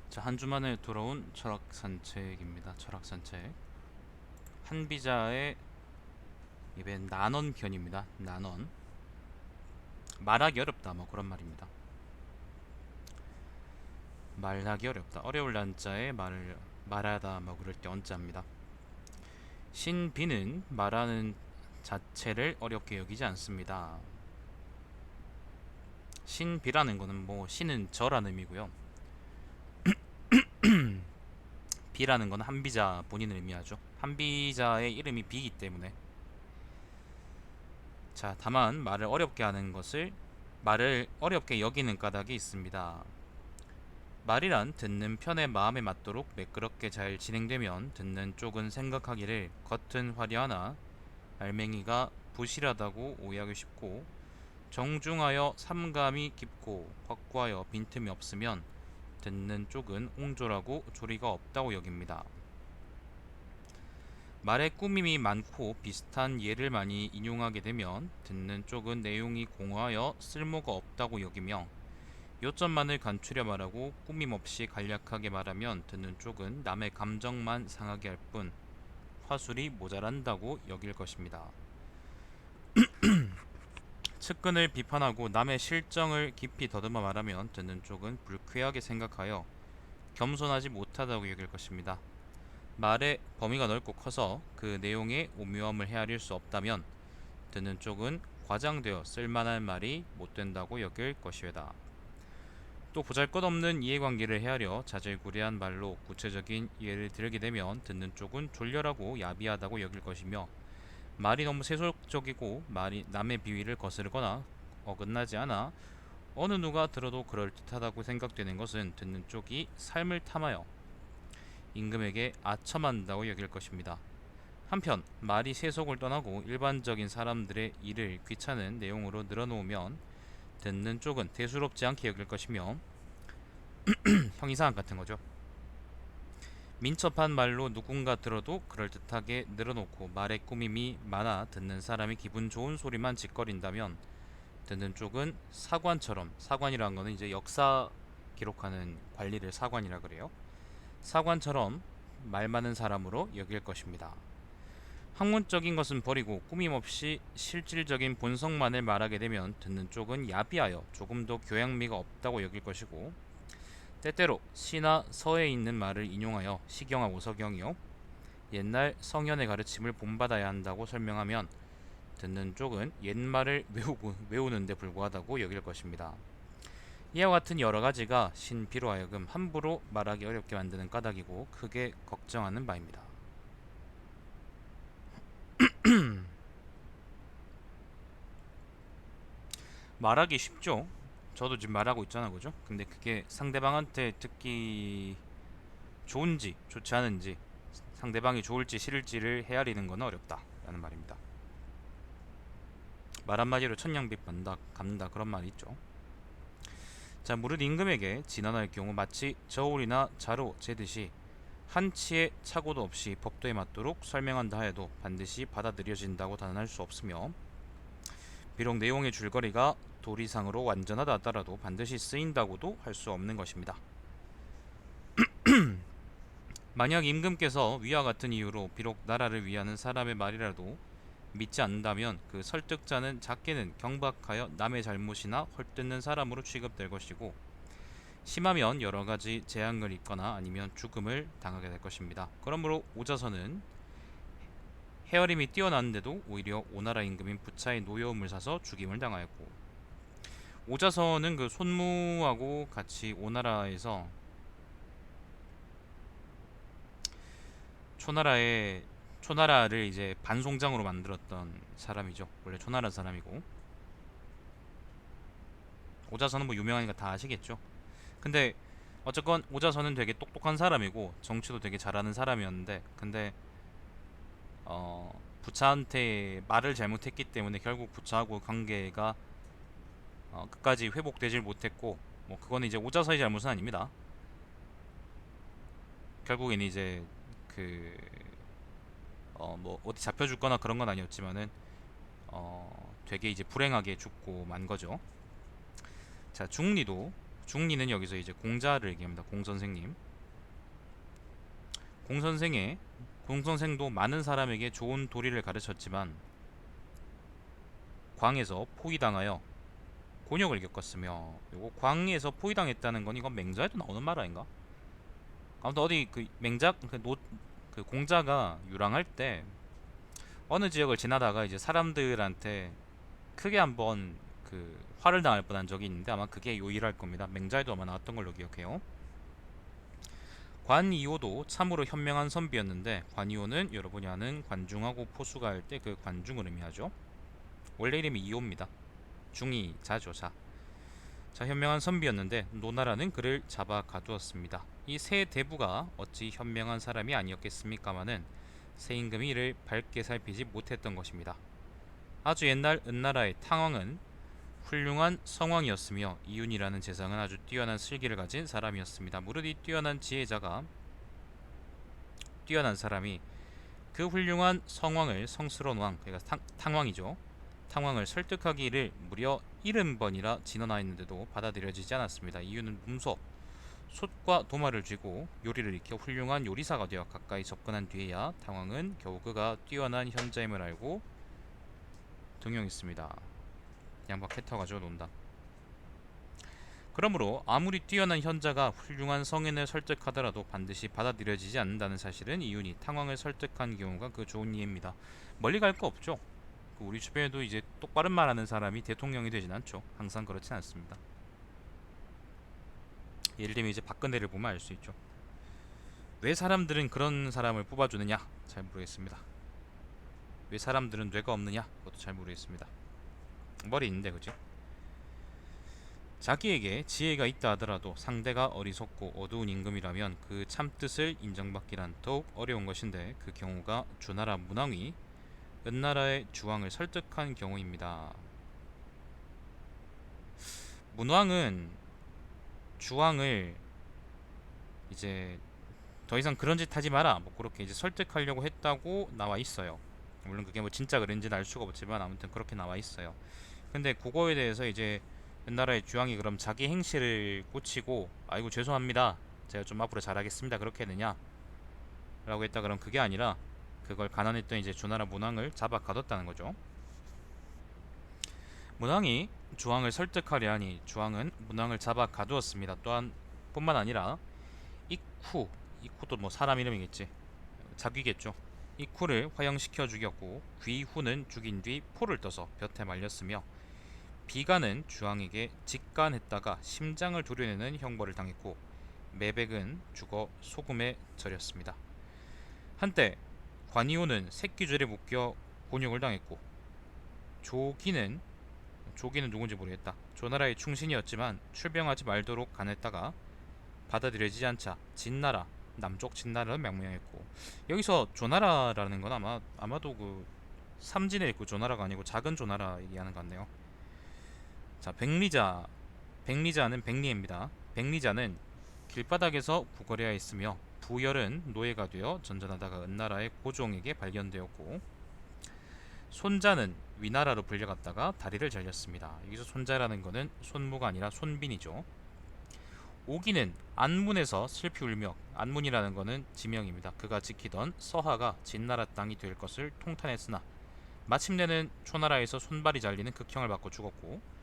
자, 한 주만에 돌아온 철학 산책입니다. 철학 산책. 한비자의 이번엔 난원 편입니다. 난원. 말하기 어렵다, 뭐 그런 말입니다. 말하기 어렵다. 어려울 난자에 말하다, 뭐 그럴 때 언자입니다. 신비는 말하는 자체를 어렵게 여기지 않습니다. 신비라는 거는 뭐 신은 저라는 의미고요. 비라는 건 한비자 본인을 의미하죠. 한비자의 이름이 비이기 때문에. 자, 다만 말을 어렵게 여기는 까닭이 있습니다. 말이란 듣는 편의 마음에 맞도록 매끄럽게 잘 진행되면 듣는 쪽은 생각하기를 겉은 화려하나 알맹이가 부실하다고 오해하기 쉽고, 정중하여 삼감이 깊고 확고하여 빈틈이 없으면 듣는 쪽은 옹졸하고 조리가 없다고 여깁니다. 말에 꾸밈이 많고 비슷한 예를 많이 인용하게 되면 듣는 쪽은 내용이 공허하여 쓸모가 없다고 여기며, 요점만을 간추려 말하고 꾸밈 없이 간략하게 말하면 듣는 쪽은 남의 감정만 상하게 할 뿐 화술이 모자란다고 여길 것입니다. 측근을 비판하고 남의 실정을 깊이 더듬어 말하면 듣는 쪽은 불쾌하게 생각하여 겸손하지 못하다고 여길 것입니다. 말의 범위가 넓고 커서 그 내용의 오묘함을 헤아릴 수 없다면 듣는 쪽은 과장되어 쓸만한 말이 못 된다고 여길 것이외다. 또 보잘것없는 이해관계를 헤아려 자질구레한 말로 구체적인 이해를 들게 되면 듣는 쪽은 졸렬하고 야비하다고 여길 것이며, 말이 너무 세속적이고 말이 남의 비위를 거스르거나 어긋나지 않아 어느 누가 들어도 그럴듯하다고 생각되는 것은 듣는 쪽이 삶을 탐하여 임금에게 아첨한다고 여길 것입니다. 한편 말이 세속을 떠나고 일반적인 사람들의 일을 귀찮은 내용으로 늘어놓으면 듣는 쪽은 대수롭지 않게 여길 것이며 형이상학 같은 거죠. 민첩한 말로 누군가 들어도 그럴듯하게 늘어놓고 말의 꾸밈이 많아 듣는 사람이 기분 좋은 소리만 짓거린다면 듣는 쪽은 사관처럼, 사관이라는 거는 이제 역사 기록하는 관리를 사관이라 그래요. 사관처럼 말 많은 사람으로 여길 것입니다. 학문적인 것은 버리고 꾸밈없이 실질적인 본성만을 말하게 되면 듣는 쪽은 야비하여 조금도 교양미가 없다고 여길 것이고, 때때로 시나 서에 있는 말을 인용하여 시경하고 서경이요 옛날 성현의 가르침을 본받아야 한다고 설명하면 듣는 쪽은 옛말을 외우는데 불과하다고 여길 것입니다. 이와 같은 여러 가지가 신비로 하여금 함부로 말하기 어렵게 만드는 까닭이고 크게 걱정하는 바입니다. 말하기 쉽죠? 저도 지금 말하고 있잖아, 그죠? 근데 그게 상대방한테 듣기 좋은지 좋지 않은지, 상대방이 좋을지 싫을지를 헤아리는 건 어렵다 라는 말입니다. 말 한마디로 천냥빚 갚는다, 그런 말이 있죠. 자, 무릇 임금에게 진언할 경우 마치 저울이나 자로 재듯이 한치의 착오도 없이 법도에 맞도록 설명한다 하여도 반드시 받아들여진다고 단언할 수 없으며, 비록 내용의 줄거리가 도리상으로 완전하다 하더라도 반드시 쓰인다고도 할 수 없는 것입니다. 만약 임금께서 위와 같은 이유로 비록 나라를 위하는 사람의 말이라도 믿지 않는다면 그 설득자는 작게는 경박하여 남의 잘못이나 헐뜯는 사람으로 취급될 것이고, 심하면 여러 가지 재앙을 입거나 아니면 죽음을 당하게 될 것입니다. 그러므로 오자선은 헤아림이 뛰어났는데도 오히려 오나라 임금인 부차의 노여움을 사서 죽임을 당하였고, 오자선은 그 손무하고 같이 오나라에서 초나라를 이제 반송장으로 만들었던 사람이죠. 원래 초나라 사람이고, 오자선은 뭐 유명하니까 다 아시겠죠. 근데 어쨌건 오자선은 되게 똑똑한 사람이고 정치도 되게 잘하는 사람이었는데, 근데 부차한테 말을 잘못했기 때문에 결국 부차하고 관계가 끝까지 회복되질 못했고, 뭐 그거는 이제 오자선의 잘못은 아닙니다. 결국에는 이제 그 뭐 어디 잡혀 죽거나 그런 건 아니었지만은 되게 이제 불행하게 죽고 만 거죠. 자, 중리는 여기서 이제 공자를 얘기합니다. 공선생님. 공선생도 많은 사람에게 좋은 도리를 가르쳤지만 광에서 포위당하여 곤욕을 겪었으며, 요거 광에서 포위당했다는 건 이건 맹자에도 나오는 말 아닌가? 아무튼 어디 그 맹자 그 공자가 유랑할 때 어느 지역을 지나다가 이제 사람들한테 크게 한번 그 화를 당할 뻔한 적이 있는데, 아마 그게 요일할 겁니다. 맹자에도 아마 나왔던 걸로 기억해요. 관이호도 참으로 현명한 선비였는데, 관이호는 여러분이 아는 관중하고 포수가 할 때 그 관중을 의미하죠. 원래 이름이 이호입니다. 중이 자죠. 자, 현명한 선비였는데 노나라는 그를 잡아 가두었습니다. 이 세 대부가 어찌 현명한 사람이 아니었겠습니까마는 새 임금이 이를 밝게 살피지 못했던 것입니다. 아주 옛날 은나라의 탕왕은 훌륭한 성왕이었으며 이윤이라는 재상은 아주 뛰어난 슬기를 가진 사람이었습니다. 무릇 이 뛰어난 사람이 그 훌륭한 성왕을, 성스러운 왕, 그러니까 탕왕이죠. 탕왕을 설득하기를 무려 70번이나 진언하였는데도 받아들여지지 않았습니다. 이유는 문서, 솥과 도마를 쥐고 요리를 익혀 훌륭한 요리사가 되어 가까이 접근한 뒤에야 탕왕은 겨우 그가 뛰어난 현자임을 알고 등용했습니다. 양반 캐터가지고 논다. 그러므로 아무리 뛰어난 현자가 훌륭한 성인을 설득하더라도 반드시 받아들여지지 않는다는 사실은 이윤이 탕왕을 설득한 경우가 그 좋은 예입니다. 멀리 갈 거 없죠. 우리 주변에도 이제 똑바른 말하는 사람이 대통령이 되진 않죠. 항상 그렇진 않습니다. 예를 들면 이제 박근혜를 보면 알 수 있죠. 왜 사람들은 그런 사람을 뽑아주느냐? 잘 모르겠습니다. 왜 사람들은 뇌가 없느냐? 그것도 잘 모르겠습니다. 머리 있는데, 그지? 자기에게 지혜가 있다 하더라도 상대가 어리석고 어두운 임금이라면 그 참뜻을 인정받기란 더욱 어려운 것인데, 그 경우가 주나라 문왕이 은나라의 주왕을 설득한 경우입니다. 문왕은 주왕을 이제 더 이상 그런 짓 하지 마라, 뭐 그렇게 이제 설득하려고 했다고 나와 있어요. 물론 그게 뭐 진짜 그런지는 알 수가 없지만 아무튼 그렇게 나와 있어요. 근데 그거에 대해서 이제 옛날에 주왕이 그럼 자기 행실을 고치고 아이고 죄송합니다, 제가 좀 앞으로 잘하겠습니다, 그렇게 했느냐 라고 했다. 그럼 그게 아니라 그걸 가난했던 이제 주나라 문왕을 잡아 가뒀다는 거죠. 문왕이 주왕을 설득하려 하니 주왕은 문왕을 잡아 가두었습니다. 또한 뿐만 아니라 이쿠도 뭐 사람 이름이겠지, 자귀겠죠. 이쿠를 화형시켜 죽였고 귀후는 죽인 뒤 포를 떠서 볕에 말렸으며, 비간은 주왕에게 직간했다가 심장을 도려내는 형벌을 당했고, 매백은 죽어 소금에 절였습니다. 한때 관이호는 새끼줄에 묶여 곤욕을 당했고, 조기는 누군지 모르겠다. 조나라의 충신이었지만 출병하지 말도록 간했다가 받아들여지지 않자 진나라, 남쪽 진나라를 명명했고, 여기서 조나라라는 건 아마도 그 삼진에 있고 조나라가 아니고 작은 조나라 얘기하는 것 같네요. 자, 백리자는 백리입니다. 백리자는 길바닥에서 구걸해야 했으며 부열은 노예가 되어 전전하다가 은나라의 고종에게 발견되었고, 손자는 위나라로 불려갔다가 다리를 잘렸습니다. 여기서 손자라는 거는 손무가 아니라 손빈이죠. 오기는 안문에서 슬피 울며, 안문이라는 거는 지명입니다. 그가 지키던 서하가 진나라 땅이 될 것을 통탄했으나 마침내는 초나라에서 손발이 잘리는 극형을 받고 죽었고,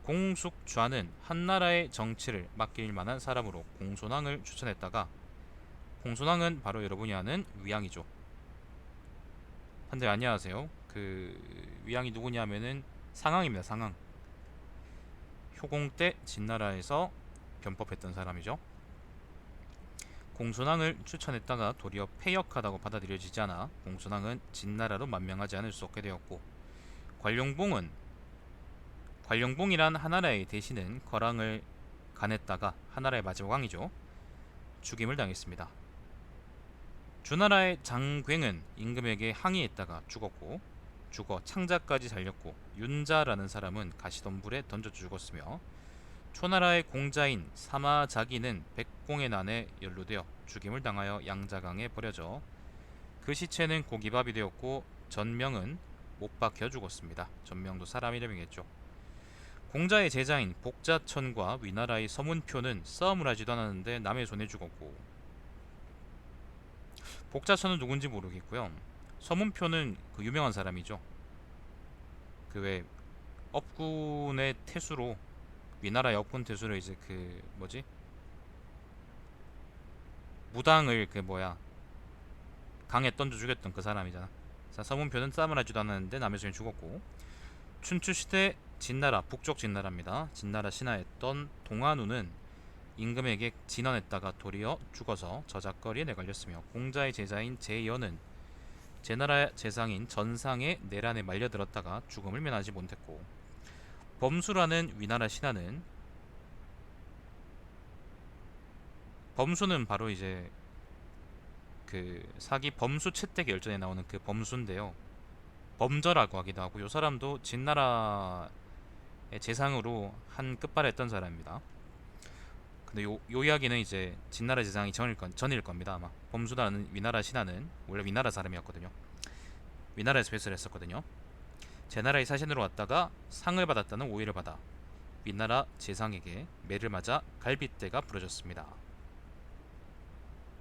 공숙좌는 한나라의 정치를 맡길 만한 사람으로 공손왕을 추천했다가, 공손왕은 바로 여러분이 아는 위양이죠. 한데 안녕하세요. 그 위양이 누구냐면은 상왕입니다. 상왕. 효공 때 진나라에서 변법했던 사람이죠. 공손왕을 추천했다가 도리어 패역하다고 받아들여지지 않아 공손왕은 진나라로 만명하지 않을 수 없게 되었고, 관룡봉이란 하나라의 대신은 거랑을 간했다가 하나라의 마지막 왕이죠. 죽임을 당했습니다. 주나라의 장괭은 임금에게 항의했다가 죽어 창자까지 잘렸고, 윤자라는 사람은 가시덤불에 던져 죽었으며, 초나라의 공자인 사마자기는 백공의 난에 연루되어 죽임을 당하여 양자강에 버려져 그 시체는 고기밥이 되었고, 전명은 못 박혀 죽었습니다. 전명도 사람 이름이겠죠. 공자의 제자인 복자천과 위나라의 서문표는 싸움을 하지도 않았는데 남의 손에 죽었고, 복자천은 누군지 모르겠고요. 서문표는 그 유명한 사람이죠. 그 왜 업군의 태수로, 위나라의 업군 태수로 이제 그 뭐지, 무당을 그 뭐야 강에 던져 죽였던 그 사람이잖아. 자, 서문표는 싸움을 하지도 않았는데 남의 손에 죽었고, 춘추시대 진나라, 북쪽 진나라입니다. 진나라 신하였던 동한우는 임금에게 진언했다가 도리어 죽어서 저작거리에 내걸렸으며, 공자의 제자인 제연은 제나라 재상인 전상의 내란에 말려들었다가 죽음을 면하지 못했고, 범수라는 위나라 신하는, 범수는 바로 이제 그 사기 범수 채택 열전에 나오는 그 범수인데요. 범저라고 하기도 하고, 요 사람도 진나라의 재상으로 한 끝발했던 사람입니다. 근데 요 이야기는 이제 진나라 재상이 전일 겁니다 아마. 범수라는 위나라 신하는 원래 위나라 사람이었거든요. 위나라에서 배설을 했었거든요. 제나라의 사신으로 왔다가 상을 받았다는 오해를 받아 위나라 재상에게 매를 맞아 갈빗대가 부러졌습니다.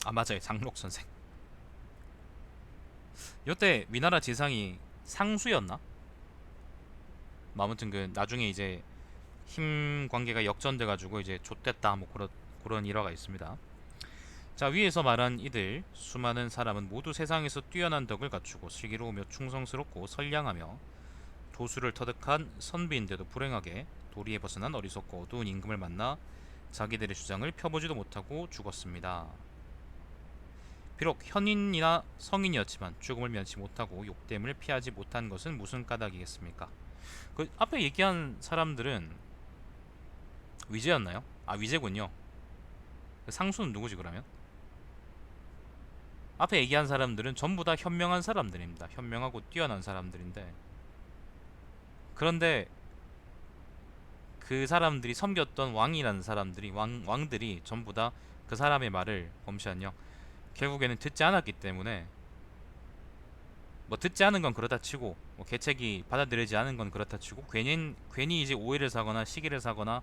아 맞아요, 장록 선생. 요때 위나라 재상이 상수였나? 뭐 아무튼 그 나중에 이제 힘 관계가 역전돼가지고 이제 좆됐다 뭐 그런 일화가 있습니다. 자, 위에서 말한 이들 수많은 사람은 모두 세상에서 뛰어난 덕을 갖추고 슬기로우며 충성스럽고 선량하며 도수를 터득한 선비인데도 불행하게 도리에 벗어난 어리석고 어두운 임금을 만나 자기들의 주장을 펴보지도 못하고 죽었습니다. 비록 현인이나 성인이었지만 죽음을 면치 못하고 욕됨을 피하지 못한 것은 무슨 까닭이겠습니까? 그 앞에 얘기한 사람들은 위제였나요? 아, 위제군요. 그 상수는 누구지 그러면? 앞에 얘기한 사람들은 전부 다 현명한 사람들입니다. 현명하고 뛰어난 사람들인데, 그런데 그 사람들이 섬겼던 왕이라는 사람들이, 왕들이 전부 다 그 사람의 말을 범시한요, 결국에는 듣지 않았기 때문에, 뭐 듣지 않은 건 그렇다 치고, 뭐 계책이 받아들이지 않은 건 그렇다 치고, 괜히 이제 오해를 사거나 시기를 사거나,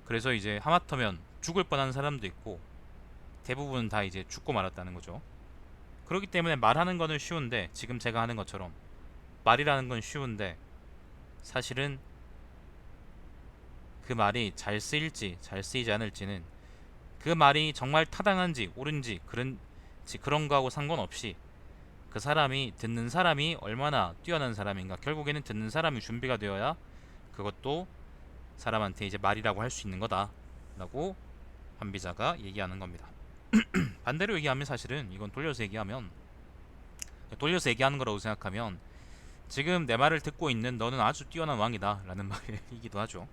그래서 이제 하마터면 죽을 뻔한 사람도 있고, 대부분 다 이제 죽고 말았다는 거죠. 그렇기 때문에 말하는 거는 쉬운데, 지금 제가 하는 것처럼 말이라는 건 쉬운데, 사실은 그 말이 잘 쓰일지 잘 쓰이지 않을지는, 그 말이 정말 타당한지 옳은지 그런 거하고 상관없이, 그 사람이 듣는 사람이 얼마나 뛰어난 사람인가, 결국에는 듣는 사람이 준비가 되어야 그것도 사람한테 이제 말이라고 할 수 있는 거다 라고 한비자가 얘기하는 겁니다. 반대로 얘기하면 사실은 이건 돌려서 얘기하는 거라고 생각하면, 지금 내 말을 듣고 있는 너는 아주 뛰어난 왕이다 라는 말이기도 하죠.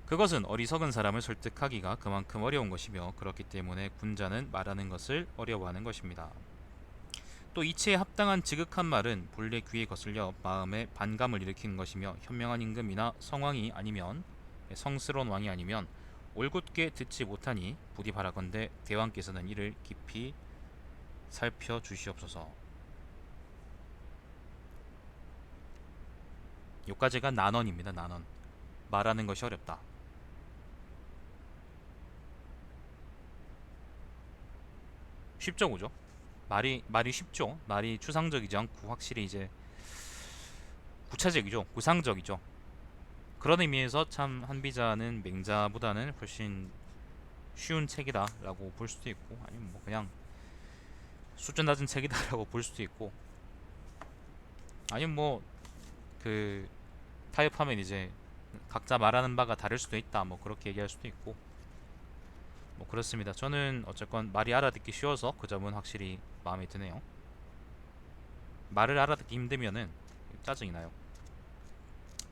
그것은 어리석은 사람을 설득하기가 그만큼 어려운 것이며, 그렇기 때문에 군자는 말하는 것을 어려워하는 것입니다. 또 이치에 합당한 지극한 말은 본래 귀에 거슬려 마음에 반감을 일으키는 것이며, 현명한 임금이나 성왕이 아니면, 성스러운 왕이 아니면 올곧게 듣지 못하니 부디 바라건대 대왕께서는 이를 깊이 살펴주시옵소서. 요까지가 난언입니다. 난언. 말하는 것이 어렵다. 쉽죠, 그죠? 말이 쉽죠. 말이 추상적이지 않고 확실히 이제 구체적이죠. 구상적이죠. 그런 의미에서 참 한비자는 맹자보다는 훨씬 쉬운 책이다라고 볼 수도 있고, 아니면 뭐 그냥 수준 낮은 책이다라고 볼 수도 있고, 아니면 뭐 그 타협하면 이제 각자 말하는 바가 다를 수도 있다, 뭐 그렇게 얘기할 수도 있고, 뭐 그렇습니다. 저는 어쨌건 말이 알아듣기 쉬워서 그 점은 확실히 마음에 드네요. 말을 알아듣기 힘들면은 짜증이 나요.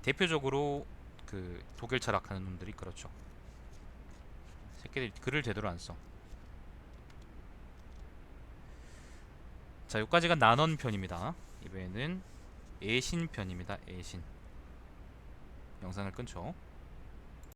대표적으로 그 독일 철학하는 놈들이 그렇죠. 새끼들이 글을 제대로 안 써. 자, 여기까지가 난언 편입니다. 이번에는 애신 편입니다. 애신. 영상을 끊죠.